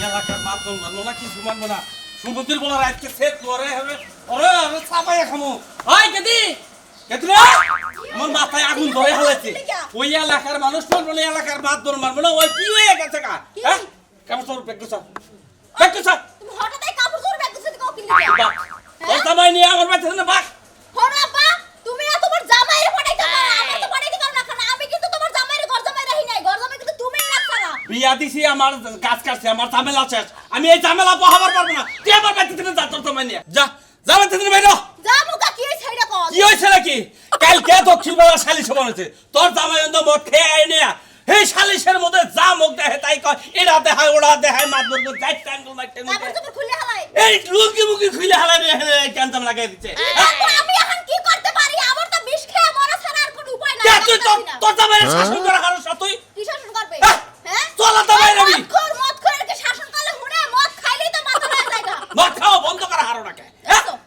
এলাকার মাধ্যম মানবো না কিছু মানবো না সমুদ্রের বলার আজকে সেট করে হবে ওরে আমি চাপাই খামো ওই কেদি কেদি রে আমার মাথায় আগুন ধরে হয়েছে ওই এলাকার মানুষ মানবো না এলাকার মাধ্যম মানবো না ওই কি হয়ে গেছে কা হ্যাঁ কাপড় চোর ব্যাগ গুছা তুমি হঠাৎই কাপড় চোর ব্যাগ গুছাতে কাও কিনলি তোর জামাই নিয়ে আমার বাচ্চা না বাক হরা আপা তুমি আর তোমার জামাইরে পড়াইতে পারো আমার তো পড়াইতে পারো না কারণ আমি কিন্তু তোমার জামাইরে ঘর জামাই রাখি নাই ঘর জামাই কিন্তু তুমিই রাখছা না বিয়া দিছি আমার কাজ কাটছে আমার ঝামেলা শেষ আমি এই ঝামেলা পোহাবার পারবো না তুই আমার বাচ্চা থেকে যা তোর জামাই নিয়ে যা যাবে থেকে বাইরে যা মুকা কি হইছে এটা কও কি হয়েছে নাকি কালকে দক্ষিণ বেলা সালিশ হয়েছে তোর জামাই অন্য মদ খেয়ে আইনে এই সালিশের মধ্যে যা মুখ দেখে তাই কয় এরা দেখায় ওরা দেখায় মাত বলবো যাই ট্যাঙ্গল মাইতে তারপর তুমি খুলে হালাই এই লুকি মুকি খুলে হালাই ক্যান্সার লাগাই দিচ্ছে আমি এখন কি করতে পারি আমার তো বিষ খেয়ে মরা ছাড়া আর কোনো উপায় নাই তুই তোর জামাই শাসন করা কারণ তুই কি শাসন করবে হ্যাঁ চলা তো বাইরে আমি মদ করে কি শাসন করলে হুনে মদ খাইলেই তো মাথা হয়ে যায় মদ খাওয়া বন্ধ করা হারো না কে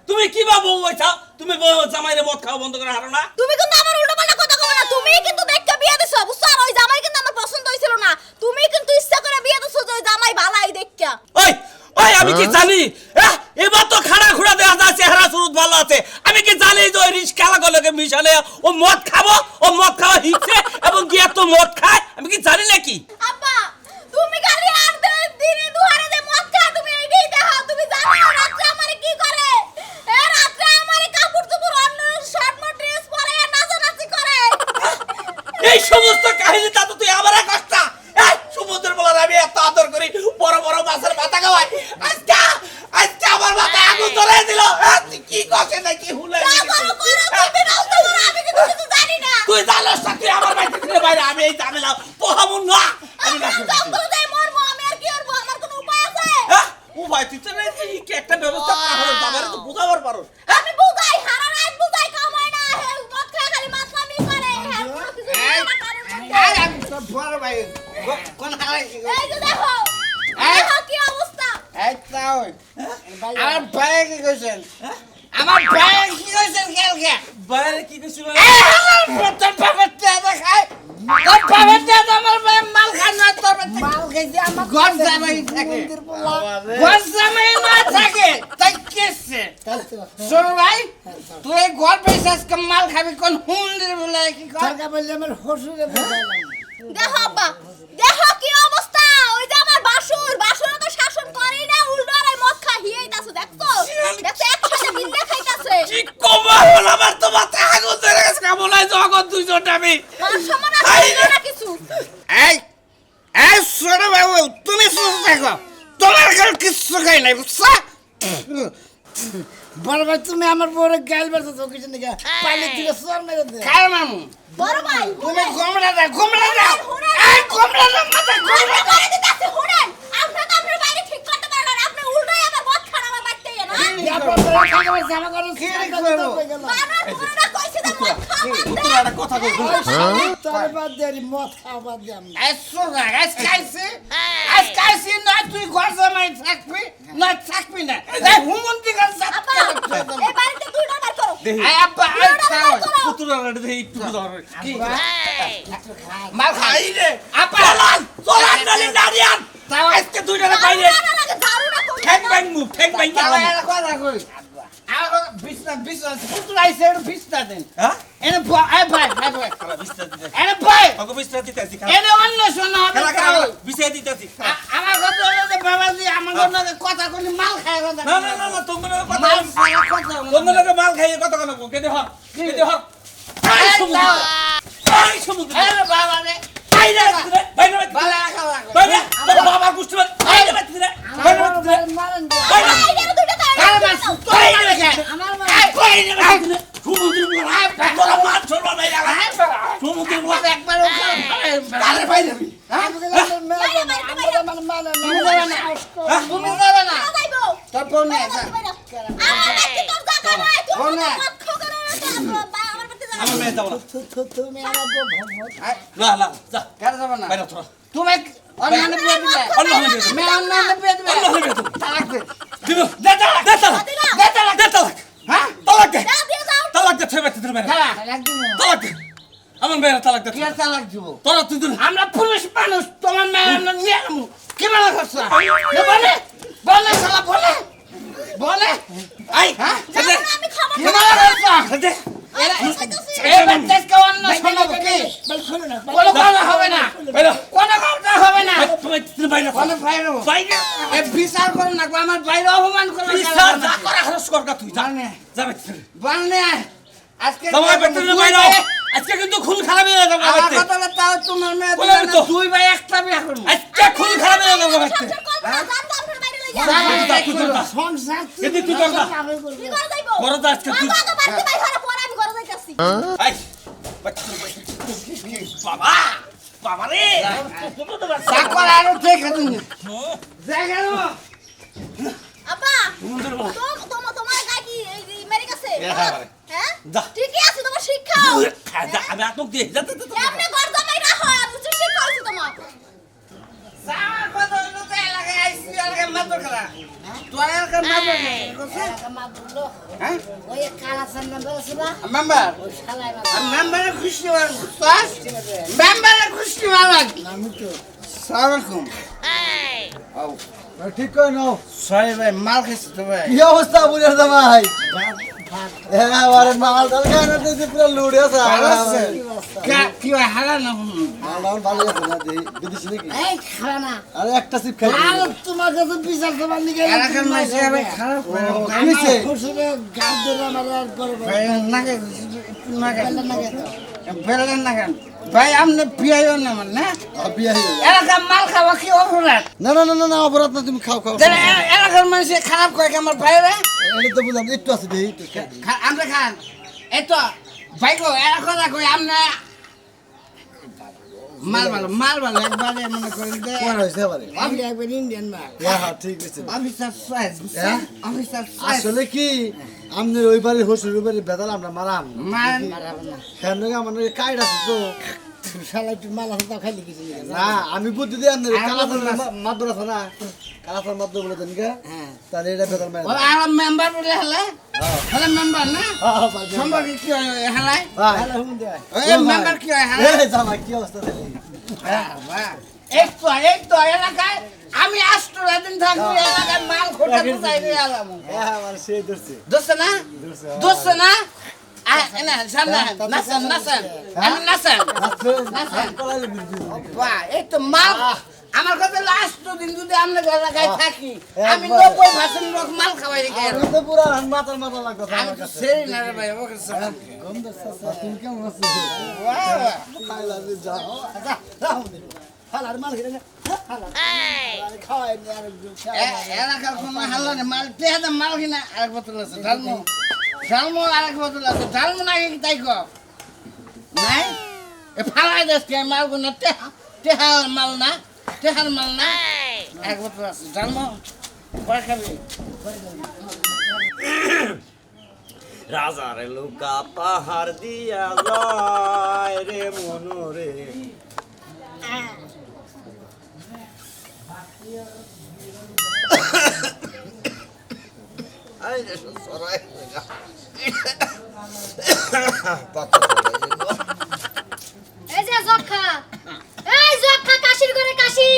তুমি কি বা বউ হইছা তুমি জামাইরে মদ খাওয়া বন্ধ করা হারো না তুমি কিন্তু আমার উল্টোপাল্টা কথা কও না তুমি কিন্তু দেখতে বিয়ে দিছো বুঝছো আর ওই জামাই কিন্তু আমার পছন্দ হইছিল না তুমি কিন্তু ইচ্ছা করে বিয়ে দিছো যে ওই জামাই ভালাই দেখা ওই ওই আমি কি জানি এবার তো খাড়া খুড়া দেয়া যায় চেহারা সুরত ভালো আছে আমি কি জানি যে ওই রিস্কা লাগালোকে মিশালে ও মদ খাবো ও মদ খাওয়া হিচ্ছে এবং গিয়া তো মদ খায় আমি কি জানি নাকি আব্বা তুমি খালি আর দিনে দুহারে যে মদ খায় তুমি এইটাই দেখো তুমি জানো রাতে আমারে কি করে রাতে আমারে কাপড় চোপড় অন্য শর্ট ড্রেস পরে নাচানাচি করে এই সমস্ত কাহিনী তা তো তুই আমার কষ্ট এই সমুদ্রের বলার আমি এত আদর করি বড় বড় মাছের মাথা খাওয়াই আজকে আমার মাথা আগুন ধরে দিল তুই কি করছিস না কি হুলে তুমি নাও তো আমি কিন্তু কিছু জানি না তুই জানোস না তুই আমার বাড়ি থেকে বাইরে আমি এই ঝামেলা পোহাবো না আমি না উপায় তুই তো একটা ব্যবস্থা করা যাবে তো বুঝাবার পারো আমি বুঝাই সারা রাত বুঝাই কামাই না মদ খায় খালি মাতলামি করে আমি তো বড় ভাই কোন হালাই কি এই যে দেখো দেখো কি অবস্থা এই তাও আমার ভাই কি কইছেন আমার ভাই কি কইছেন কালকে বাইরে কি কিছু তোর বাবার টাকা খায় তোর বাবার টাকা আমার ভাই মাল খায় না তোর মাল খাইছে আমার ঘর জামাই থাকে ঘর জামাই না থাকে তাই কেসে শোন ভাই তুই ঘর বেসাস কে মাল খাবি কোন হুন্ডির বলে কি কর টাকা বললে আমার হসুরে বুঝাইলাম দেখো আব্বা দেখো কি অবস্থা ওই যে আমার বাসুর তো শাসন করেই না উল্টো আর মদ খায় হিয়েইতাছে দেখছো একসাথে মিলে খাইতাছে কি কমাল আমার তো মাথা আগুন ধরে গেছে কেমন হয় জগৎ দুইজন আমি মান সম্মান আছে না কিছু এই এই ছোট বাবু তুমি শুনে দেখো তোমার কাছে কিছু খাই নাই বুঝছো বড় ভাই তুমি আমার বড় গাল বেরছো কিছু নাকি পানি দিলে সর মেরে দে খাই মামু বড় ভাই তুমি গোমড়া দাও এই গোমড়া দাও মাথা গোমড়া করে দিতাছে শুনেন আপনি তো আপনার বাইরে ঠিক করতে পারেন না আপনি উল্টোই আমার মদ খান আমার বাড়িতে না জামা করো কি করবো বানার পুরোটা কইছে যে মদ খাওয়া তোর একটা কথা কইবো তোর বাদ দে মদ খাওয়া বাদ দে আমি সুগা আজকাইছি না তুই ঘর জামাই থাকবি না থাকবি না এই হুমন্তি গান আপা এই বাড়িতে দুইটা বার করো এই আব্বা আই খাও পুতুরা রেডি দেই একটু ধর কি মাল খাই রে আপা চলান নালি নারিয়ান আজকে দুইটা বাইরে ঠ্যাং ব্যাং কথা কই আর বিছনা পুতুরা আইছে বিছনা দেন হ্যাঁ এনে ভাই বিস্তার দিতে এনে ভাই ওকে বিস্তার দিতেছি এনে অন্য শোনা হবে বিস্তার দিতেছি আমার কথা হলো যে বাবাজি আমার কথা কইলে মাল খায় কথা না তোমার কথা মাল খায় কথা তোমার লগে মাল খাইয়ে কথা কেন কেটে হর এই সমুদ্র এই বাবা রে বাইরে বাইরে বালা খাওয়া বাইরে তোর বাবা গুষ্টি বাইরে বাইরে বাইরে মারেন বাইরে আমার সমুদ্র তোরা মাছ ছড়বা নাই সমুদ্র একবার আরে বাইরে তুমি যাবে না তোর বোন নেই আমার মেয়ে যাবো না তুমি আমার না যা কেন যাবে না বাইরে তোরা তুমি অন্যান্য বিয়ে দিলে অন্য হলে বিয়ে মেয়ে অন্যান্য বিয়ে দিবে অন্য হলে বিয়ে দেবো। তালাক দে দিব দে তালাক হ্যাঁ তালাক দে তালাক দে ছয় ব্যক্তি মেরে তালাক দিব তালাক দে আমার মেয়ের তালাক দে কি তালাক দিব তোরা তুই আমরা পুরুষ মানুষ তোমার মেয়ে আমরা নিয়ে নেবো কি মানা করছো বলে বলে শালা বলে বলে আই জানো না আমি খবর কি মানা করছো এই এই বাচ্চাকে অন্য শোনাবো কি কোনো কথা হবে না বাইরে কোনো কথা হবে না তুমি বাইরে কোনো বাইরে বাইরে এ বিচার করো না আমার বাইরে অপমান করো বিচার যা করা খরচ করকা তুই যা জানে যা বাইরে বানে আজকে তোমার বেটার বাইরে আজকে কিন্তু খুন খারাপ হয়ে যাবে আমার বাইরে কথাটা তাও তোমার মেয়ে বলে তো। দুই ভাই একটা বিয়ে করবো আজকে খুন খারাপ হয়ে যাবে বাইরে সংসার করব না জান দাম বাইরে লই যা সংসার কিন্তু তুই করবা কি করে যাইবো করো তো আজকে তুই বাবা বাড়তে বাইরে হওয়ার পর আমি ঘরে যাইতাছি আই বাবা বাবা রে চাকর আরো দেখে তুমি দেখে আপা তোমার গায় কি মেরে গেছে হ্যাঁ যা। ঠিকই আছে তোমার শিক্ষা আমি আতক দিয়ে যা এমনি ঘর জামাই না হয় আমি তো শিক্ষা হইছে তোমার আমার কথা হলো তো এলাকায় আইসি এলাকায় মাতর খেলা তোর এলাকায় মাতর হ্যাঁ মেম্বার মেম্বারে খুশি মেম্বারে খুশি সালামালাইকুম ঠিক করে নাও সরি ভাই মাল খেয়েছি তো ভাই কি অবস্থা বুঝে জামাই হ্যাঁ আরে মাল ডাল খায় না দিদি পুরো লুড়ে আছে কি ভাই হারা না মাল ডাল ভালো আছে না বিদেশি নাকি আরে একটা সিপ খাই তোমার কাছে বিচার তোমার নিকে এলাকার মাইসে ভাই খারাপ নিচে খুশিরে গাছ ধরে আমার আর করবে ভাই নাকে বেলেন না কেন ভাই আপনি পিয়াইও না আমার না বিয়া হয়ে গেছে। এলাকার মাল খাওয়া কি অপরাধ না না না না না অপরাধ না তুমি খাও খাও এলাকার মানুষ খারাপ করে আমার ভাইরা এটা তো বুঝলাম একটু আছে দেই একটু আমরা খান এই তো ভাই গো এরা কথা কই আমরা মাল ভালো একবারে মনে করেন যে কোন হইছে এবারে আমি একবার ইন্ডিয়ান মা হ্যাঁ হ্যাঁ ঠিক আছে অফিসার সাইজ হ্যাঁ? অফিসার সাইজ আসলে কি আমনের ওই বাড়ি হসুর বাড়ি বেদাল আমরা মারাম মান কেন আমাদের কাইড আছে তো শালা একটু মালা হাতা খাইলে কিছু না আমি বুদ্ধি দিয়ে আমনের কালাফল মাদ্র আছে না কালাফল মাদ্র বলে দেন কে হ্যাঁ তাহলে এটা বেদাল মারা ও আর মেম্বার বলে হলে হলে মেম্বার না সম্পর্কে কি হয় হলে ভাই ভালো হুম দে ওই মেম্বার কি হয় হলে এই জামাই কি অবস্থা দেখলি একটু এলাকায় আমি আসতো দিন থাকবো এলাকায় মাল খোটা চাই নিয়ে আলাম হ্যাঁ আমার সেই ধরছে দোস্ত না দোস্ত না না সামনে নাচেন নাচেন আমি নাচেন বাহ এই তো মাল আমার কাছে লাস্ট দিন যদি আমরা এলাকায় থাকি আমি 90% লোক মাল খাওয়াই রেখে আমি তো পুরো মাথা মাথা লাগতো আমি আমার তো কাছে সেই না রে ভাই ওকে গন্ধ সাসা তুমি কেমন আছিস আই লাভ ইউ যা হালার মাল খেলে না হালার খাওয়াই নি আর এলাকার কোনো হাল্লা নেই মাল পেহাতে মাল কিনা আরেক বোতল আছে ডালমো আরেক বোতল আছে ডালমো না কি তাই কো নাই এ ফালাই দেশ কে মাল গুনা তেহার মাল না এক বোতল আছে ডালমো পরে খাবি রাজার লোকা পাহাড় দিয়া যায় রে মনোরে আই রে সরাই এই যে যক্ষা কাশির করে কাশি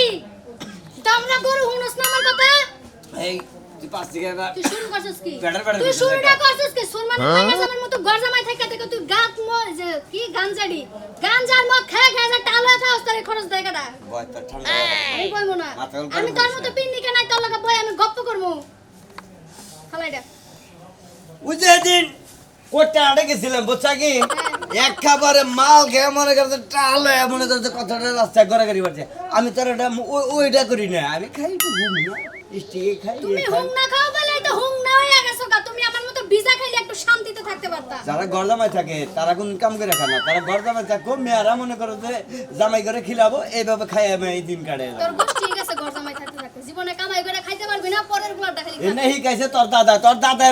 তোমরা গরু হুনস না আমার কথা এই তুই পাঁচ দিকে না তুই শুরু করছিস কি বেটার বেটার তুই শুরুটা করছিস কি সুরমান মাইয়ার মতো গরজামাই থেকে থেকে তুই গাত যে কি গাঞ্জাড়ি গাঞ্জার মদ খেয়ে খেয়ে যে টাল হয়ে থাকস তারে খরচ দেয় কাটা বয় তো ঠান্ডা আমি কইমু না মাথা গরম আমি তোর করিস মতো না। পিন্নিকে নাই তোর লগে বই আমি গপ্প করমু খালাইডা বুঝে দিন কোটা আড়ে গেছিলাম বুঝছা কি এক খাবারে মাল খেয়ে মনে করছে টাল হয়ে মনে করছে কথাটা রাস্তায় গড়াগড়ি বাড়ছে আমি তোর ওটা ওইটা করি না আমি খাই একটু ঘুম না স্টিকে খাই তুমি হুং না খাও বলে তো হুং না হয়ে গেছো গা তুমি আমার মতো ভিজা খাইলে একটু শান্তিতে থাকতে পারতা যারা গরদামায় থাকে তারা কোন কাম করে খায় না তারা গরদামায় থাকো মেয়েরা মনে করো যে জামাই করে খিলাবো এইভাবে খাই আমি এই দিন কাটে তোর গোষ্ঠী ঠিক আছে গরজামাই থাকতে থাকতে জীবনে কামাই করে খাইতে পারবি না পরের গুলাটা খালি খাবি। এনে শিকাইছে তোর দাদা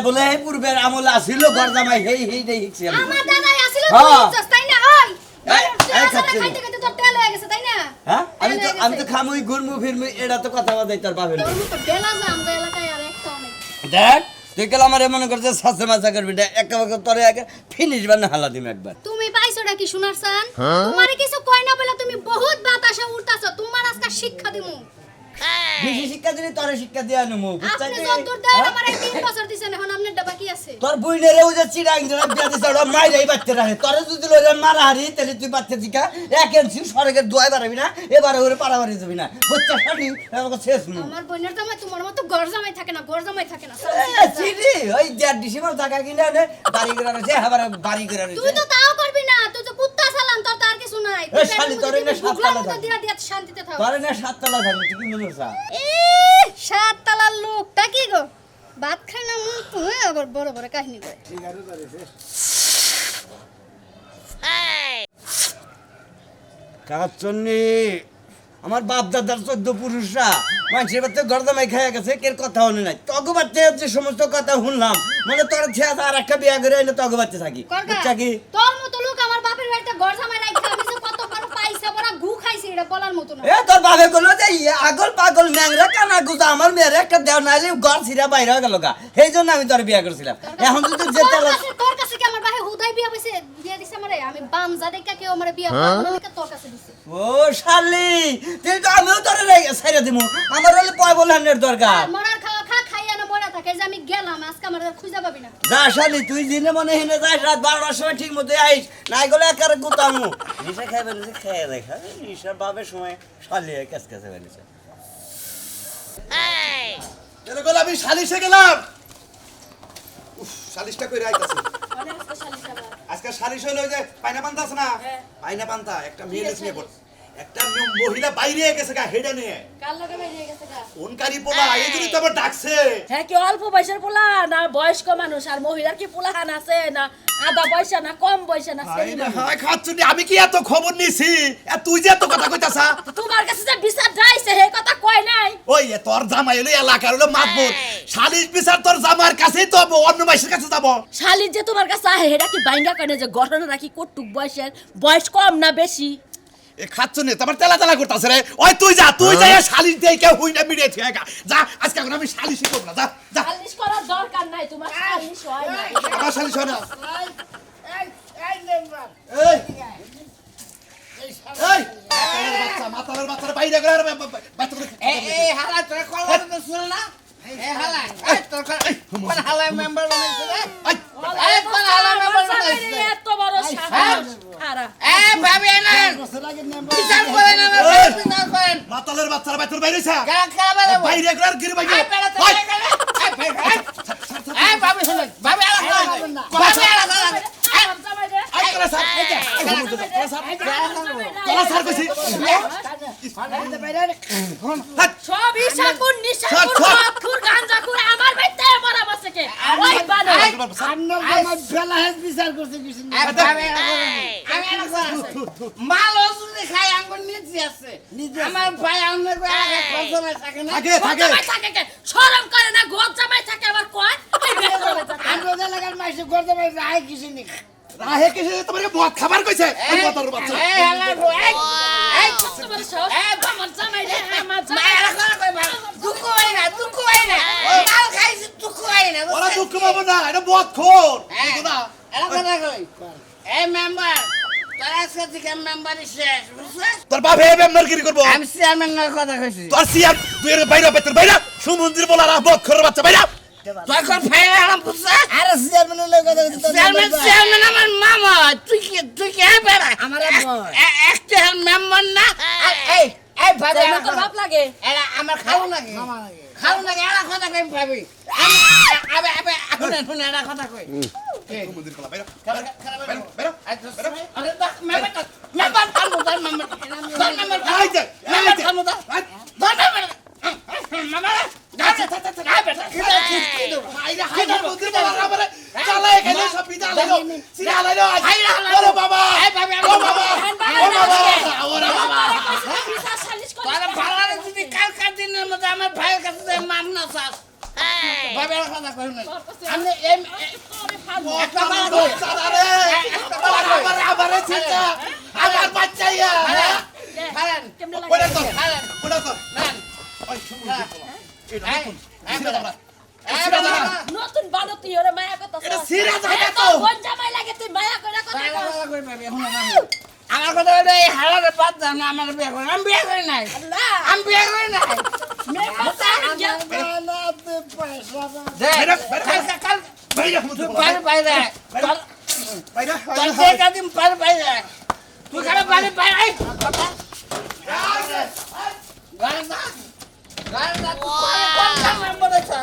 বলে এই পূর্বের আমলে আসিল গরদামাই সেই শিখছি আমি আমার দাদাই আছিল হ্যাঁ। তুই তাই না ওই এই খাচ্ছি না। খাইতে খাইতে তোর তেল হয়ে গেছে তাই না হ্যাঁ তেল হয়ে আমি তো গেছে। খামুই ঘুরমু ফিরমু এটা তো কথা বাদাই তোর বাপের তোর মতো বেলা যা আমরা এলাকায় আর একটা অনেক দেখ তুই গেলে আমার মনে করছে সাসে মাসা করবি না একটা তোরে আগে ফিনিশ বানা হালা দিম একবার তুমি পাইছোটা কি শোনার সান তোমারে কিছু কয় না বলে তুমি বহুত বাতাসে উড়তাছো তোমার আজকে শিক্ষা দিমু বেশি শিক্ষা দিলে তোরে শিক্ষা দিয়া নেবো বুঝছাই আপনি যতদূর দেন আমার 3 বছর দিছেন এখন আপনার ডাবা কি আছে তোর বুইনেরে ও যে চিরাং জরা বিয়া দিছে ওরা মাইরাই বাচ্চা রাখে তোরে যদি লইলে মারা হারি তাহলে তুই বাচ্চা দিকা এক ইঞ্চি সরকের দুয়াই বাড়াবি না এবারে ওরে পারাবারি যাবি না বুঝছা শালি আমাকে শেষ নু আমার বোনের জামাই তোমার মতো ঘর জামাই থাকে না ঘর জামাই থাকে না চিনি ওই 1.5 ডিসেম্বর টাকা কিনে আনে বাড়ি করে রয়েছে আবার বাড়ি করে তুই রয়েছে তো তাও করবি না তুই তো কুত্তা চালান তোর তার কিছু নাই এ শালি তোর এনে সাততলা থাক দিয়া দিয়া শান্তিতে থাক তোর এনে সাততলা থাকবি তুই কি মনে করছ সাত তালার লোকটা কি গো ভাত খাই না তুই আবার বড় বড় কাহিনী করে কাচন্নি আমার বাপ দাদার 14 পুরুষরা মানুষের বাচ্চা গর্দামাই খাইয়া গেছে কের কথা হলে নাই তগো বাচ্চা যে সমস্ত কথা শুনলাম মানে তোর ছেলে আর একটা বিয়া করে এনে তগো বাচ্চা থাকি বুঝছা কি তোর মতো লোক আমার বাপের বাড়িতে ঘর জামাই রাখা আমি যে কত বড় পাইছে বড় গু খাইছি এটা বলার মতো না এ তোর বাপে কইলো যে আগল পাগল ন্যাংরা কানা গুজা আমার মেয়ের একটা দেও নাইলে ঘর ছিড়া বাইরে হয়ে গেল গা সেই জন্য আমি তোর বিয়া করছিলাম এখন যদি যে তেলা তোর কাছে কি আমার ভাই হুদাই বিয়া পাইছে বিয়া দিছে আমারে আমি বামজা দেখা কেউ আমারে বিয়া করে না তোর কাছে দিছে ও শালি তুই তো আমিও তোর ছাইরা দিমু আমার হলে পয় বলহানের দরকার মরার খাওয়া খা খাইয়া না মরা থাকে যে আমি গেলাম আজকে আমার আর খুঁজে পাবি না যা শালি তুই দিনে মনে হিনে যাস রাত 12টার সময় ঠিক মতো আইস নাই গলে একারে গুতামু নিশা খাইবে নিশা খাইয়া দেখা নিশার বাপের সময় শালি কাজ কাছে বেরিয়েছে এর গলা আমি সালিশে গেলাম উফ সালিশটা কইরা আইতাছি আজকে সালিশ হইলো ওই যে পায়না পান্তা আছে না পায়না পান্তা একটা মেয়ে নিয়ে পড় একটা মহিলা বাইরে গেছে গা হেডা নিয়ে কাল লগে বাইরে গেছে গা কোনকারি পোলা এই জন্য তো আমার ডাকছে হ্যাঁ কি অল্প বয়সের পোলা না বয়স্ক মানুষ আর মহিলার কি পোলা খান আছে না আধা পয়সা না কম পয়সা না হাই না হাই খাচ্ছুনি আমি কি এত খবর নিছি তুই যে এত কথা কইতাছা তোমার কাছে যে বিচার যাইছে হে কথা কয় নাই ওই তোর জামাই হলো এলাকার হলো মাতবর সালিশ বিচার তোর জামার কাছেই তো অন্য মাইসের কাছে যাব শালির যে তোমার কাছে আহে হেটা কি বাইঙ্গা কয় না যে ঘটনা রাখি কটুক বয়সের বয়স কম না বেশি এ খাচ্ছুনি তোমার তেলা তেলা করতাছে রে ওই তুই যা সালিশ দেই কেউ হই না মিডিয়া ঠিক যা আজকে এখন আমি সালিশই করব না যা যা শালিশ করার দরকার নাই তোমার শালিশ হয় না আমার সালিশ হয় না এই বাচ্চা মাতালের বাচ্চারা বাইরে করে বাচ্চা করে এই হালা তোর কলম তো শুন না এই হালা এই তোর কোন হালা মেম্বার বানাইছে রে এই কোন হালা মেম্বার বানাইছে এত বড় সাহস আরা এই ভাবি না বিচার করে না বিচার করেন মাতালের বাচ্চারা বাইরে বাইরেছে কারা কারা বলে বাইরে করে গিরে বাইরে এই ভাবি শুন ভাবি আলা ভাবি আলা এই করে স্যার এই তোরা স্যার কইছি সব ইসাকুর নিসাকুর মদখুর গাঞ্জাখুর আমার বাইতে মরা বসে কে ওই বানো মাল ওজুনে খাই আঙ্গুর নিচে আছে আমার ভাই আমাদের কসমে থাকে না থাকে থাকে জামাই থাকে কে শরম করে না গোদ জামাই থাকে আবার কয় এই বেতন আমরা লাগার মাইসে করতে পারি রায় কিছু নি রাহে কিছু তোমাকে মদ খাবার কইছে ওই মাতালের বাচ্চা এই হালা এই তোমার সব আমার জামাই রে আমার জামাই মায়েরা করে কই ভাই দুঃখ হয় না মাল খাইছি দুঃখ হয় না ওরা দুঃখ পাবো না এটা মদ খোর বুঝো না এরা কথা কই এই মেম্বার তোর আজকে থেকে মেম্বারই শেষ বুঝছিস তোর বাপ হে মেম্বারগিরি করবো আমি চেয়ারম্যানের কথা কইছি তোর সিয়ার তুই এর বাইরে বেতর বাইরে সুমন্দির বলারা মদ খোর বাচ্চা বাইরে তুই কোন ফাইল আরাম বুঝছিস আরে চেয়ারম্যানের লোক কথা বলছিস চেয়ারম্যান আমার মামা তুই কি বেড়া আমার একটা মেম্বার না এই ভাবি জামাই তো বাপ লাগে এরা আমার খাও লাগে খাও লাগে এরা কথা কই ভাবি আবে আবে শুনে এরা কথা কই সুমন্দির বলা বাইরে আরে দেখ মেম্বার কামু তার মেম্বার এই যে মেম্বার কামু তার মামা গাছে গায় বেটা বাইরে হাইরা সুমন্দির বলারা মানে চালায় গেল সব বিদা লাইলো সিরা লাইলো ওরে বাবা এই ভাবি ও বাবা ওরে বাবা বিচার শালিশ করে তোরা ভাড়ারে যদি কালকার দিনের মধ্যে আমার ভাইয়ের কাছে যে মাপ না চাস ভাবে আর কথা কই না আমি একটা মারা কই আবারে চিন্তা আমার বাচ্চাইয়া খালেন কেমনে ওরে লাগে তো খালেন ওরে তো নেন ওই সুমন্দির বলা এটা এই সিরা দাঁড়া নতুন বানো তুই ওরে মায়া কথা এটা সিরা দাঁড়া তো কোন জামাই লাগে তুই মায়া করে কথা কস আমার কথা হলো এই হালারে বাদ দাও না আমার বিয়ে করে আমি বিয়ে করি নাই আল্লাহ আমি বিয়ে করি নাই বানাতে পয়সা না। বাইরে, বাইরে, কাল বাইরে খামু তুই তোর বাইরে বাইরে বাইরে তোর থেকে দিন বাইরে বাইরে তুই কাল বাইরে বাইরে গাড়ি না গাড়ি না কোন মেম্বার আছে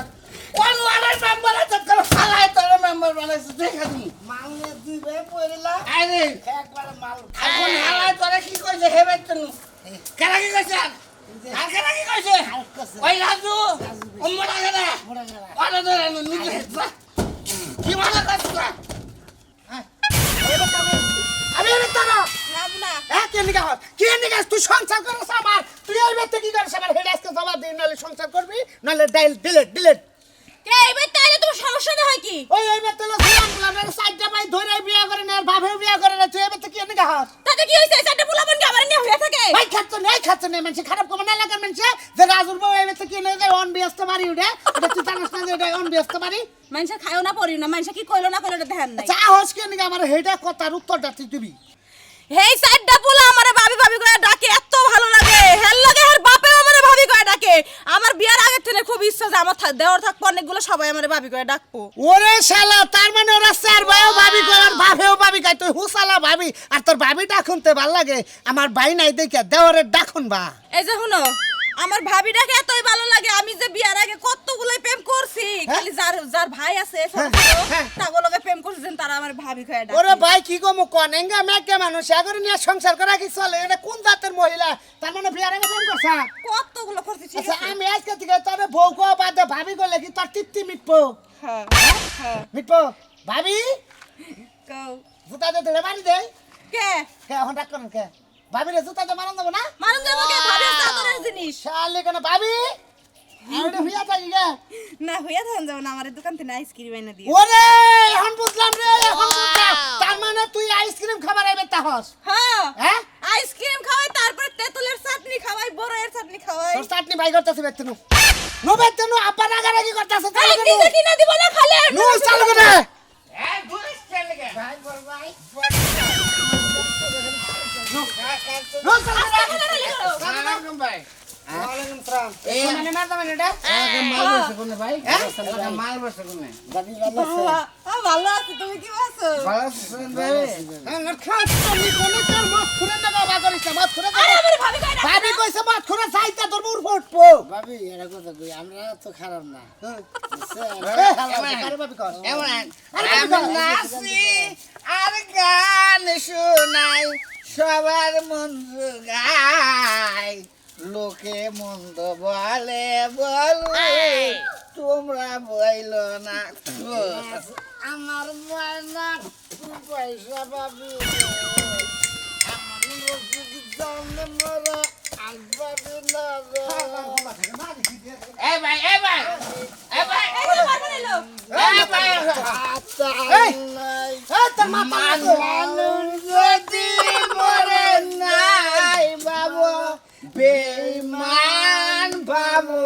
কোন ওয়ার্ডের মেম্বার আছে তোর খালাই তোর মেম্বার বানাইছে দেখা দিন মালনে দিবে পড়লা আরে একবার মাল এখন হালাই তোরে কি কইছে হেবে তুমি কেন কি কইছে আর কেন কি কইছে ওই রাজু ওমরা গেলা ওরা ধরে নিজে কি মনে করছ আমি এর তারা রাবু না কে নিকা তুই সংসার করছ আমার তুই এই ব্যক্তি কি করছ আমার হেড আজকে জমা দিন নালে সংসার করবি নালে ডাইল ডিলিট কে এবার তাইলে তোমার সমস্যাটা হয় কি ওই এই ব্যক্তি লোক আমার সাইডটা ভাই ধরে বিয়া করে না আর ভাবে বিয়া করে না তুই এই ব্যক্তি কি নিকা হাত তাতে কি হইছে সাইডে পোলাপন কি আমার নিয়ে হইয়া থাকে ভাই খাচ্ছ না মানুষ খারাপ কমে না লাগার মানুষ যে রাজুর বউ এই ব্যক্তি কি না যায় অন ব্যস্ত মারি উঠে এটা তুই জানিস না যে এটা অন ব্যস্ত মারি মানুষ খায়ও না পড়িও না মানুষ কি কইলো না কইলো ধ্যান নাই চা হস কে নিকা আমার হেডা কথার উত্তরটা তুই দিবি হেই সাইডটা পোলা আমারে ভাবি ভাবি করে ডাকে এত ভালো লাগে হেল লাগে আর বাপেও আমারে ভাবি করে ডাকে আমার বিয়ার আগে থেকে খুব ইচ্ছা যে আমার দেওয়ার থাকবো অনেকগুলো সবাই আমারে ভাবি করে ডাকবো ওরে শালা তার মানে ওরা চার ভাইও ভাবি করার বাপেও ভাবি কয় তুই হুসালা ভাবি আর তোর ভাবি ডাকুন তে ভাল লাগে আমার ভাই নাই দেখে দেওয়ারের ডাকুন বা এই যে শুনো আমার ভাবিটাকে এতই ভালো লাগে আমি যে বিয়ার আগে কতগুলো প্রেম করছি খালি যার ভাই আছে তাগুলোকে প্রেম করছেন তারা আমার ভাবি করে ডাকে ওরে ভাই কি গো মু কনেঙ্গা মেকে মানুষ আগরে নিয়ে সংসার করা কি চলে এটা কোন জাতের মহিলা তার মানে বিয়ার আগে প্রেম করছ কতগুলো করছি ঠিক আচ্ছা আছে আমি আজকে থেকে তোর বউ কো বাদে ভাবি গলে কি তোর তৃপ্তি মিটবো হ্যাঁ হ্যাঁ মিটবো ভাবি কও জুতা দে ধরে মারি দে কে কে এখন ডাক করেন কে ভাবি রে জুতা দে মারন দেব না মানুষ যাবো কে ভাবি সাদরের জিনিস শালি কেন ভাবি আরে হুইয়া থাকি গে না হইয়া থাকুন যাবো না আমার দোকান থেকে আইসক্রিম এনে দিও ওরে এখন বুঝলাম রে এখন বুঝলাম তার মানে তুই আইসক্রিম খাবার আইবে তাহস হ্যাঁ হ্যাঁ আইসক্রিম খাওয়াই তারপর তেঁতুলের চাটনি খাওয়াই বড়ের চাটনি খাওয়াই তোর চাটনি বাই করতেছে বেতনু নো বেতনু আপা রাগারাগি করতেছে আরে চালু নিজে কিনা দিব না খালি নো চালু করে এই দুই স্টাইল লাগে ভাই বল ভাই নো চালু করে সালাম ভাই ওয়ালাইকুম সালাম এই মানে না মানে এটা মাল বসে কোনে ভাই মাল বসে কোনে দাদি ভালো আছে ভালো আছি তুমি কি আছো ভালো আছেন ভাই হ্যাঁ না খাস তুমি কোনে তোর মাছ খুরে না বাবা করিস না মাছ খুরে আরে আমার ভাবি কই ডাকে ভাবি কইছে মাছ খুরে চাইতা তোর মুর ফুটবো ভাবি এরা কথা কই আমরা তো খারাপ না আরে ভাবি কর এমন আরে আমি নাচি আর গান শোনাই সবার মন্দ গাই লোকে মন্দ বলে বলে তোমরা বইলো না আমার ময়না পয়সা পাবি আমার রসিদ জানে মরা আসবাবি না এ ভাই এ ভাই এ ভাই এই যে মারবো নিলো এ ভাই এই তোর মাথা মানুষ যদি মরে নাই বাবু বেঈমান বাবু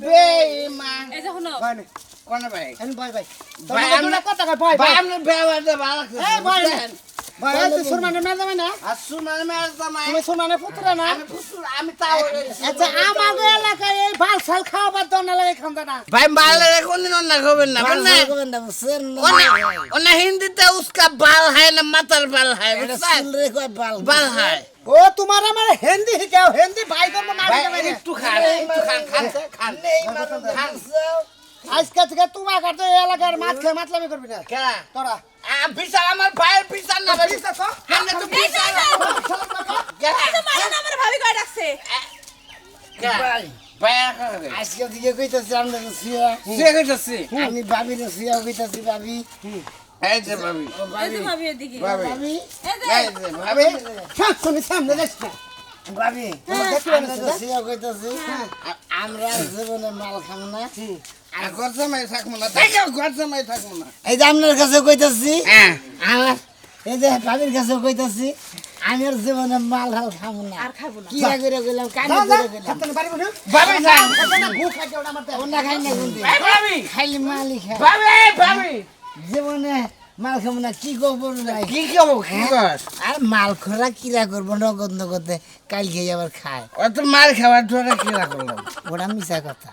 বেঈমান এই যে শুনো ভাই না কোন ভাই আমি ভাই ভাই ভাই, তোর আমরা- কথা কই ভাই ভাই ভাই আপনি ব্যবহারটা ভালো এই ভাই করছেন ভাই তুই সুরমানে না যাবে না আর সুনার মেয়ের জামাই তুমি সুরমানে পুত্র না আমি ফুসুর আমি তাও আচ্ছা আমাদের এলাকায় এই ভাল সাল খাওয়াবার তো না লাগে খান্দা না ভাই মালের কোনদিন অন্য খাবেন না বুঝলেন করবেন না বুঝছেন ওনা হিন্দিতে উসকা বাল হয় না মাথার বাল হয় এটা বুঝছেন সুল রে কয় বাল বাল হয় ও তোমার আমার হিন্দি শিখাও হিন্দি ভাই ধর্ম না ভাই যাবে একটু খান একটু খান খান খান খান আজকে থেকে তোমার কাছে এই এলাকার মাছ খেয়ে মাতলামি করবি না কেরা তোরা বিচার আমার ভাইয়ের বিচার না ভাই বিচার তো? আমরা তো এই যে, বিচার কেরা এই যে মারো না আমার ভাবি কই ডাকছে কেরা ভাই ভাই আজকে দিকে কইতাছি আমরা সিয়া সে কইতাছি আমি ভাবি রে সিয়া কইতাছি ভাবি এই যে ভাবি এই যে ভাবি এদিকে ভাবি ভাবি এই যে এই যে ভাবি শুনি সামনে যাস না ভাবি দেখতে আমরা তো সিয়া কইতাছি আমরা জীবনে মাল খাম না আর ঘর জামাই থাকবো না তাই ঘর জামাই থাকবো না এই যে আপনার কাছে কইতাছি হ্যাঁ আমার এই যে ভাবির কাছে কইতাছি আমি আর জীবনে মাল হাল খাম না আর খাবো না কি করে কইলাম কানে যা, যা, করে কইলাম হাততালি পারিব না? ভাবি যান ওটা না, ভুক খাইতে ওটা আমার দেয়। ওনা খাই না কোনদিন এই ভাবি খাইলে মালই খাই ভাবি ভাবি জীবনে মাল খাবো না কি করবো ভাই কি খাবো কি কর আর মাল খোরা কিরা করবো নগদ নগদে কালকে আবার খায় অত মার খাবার তোরা কি করলাম ওটা মিশা কথা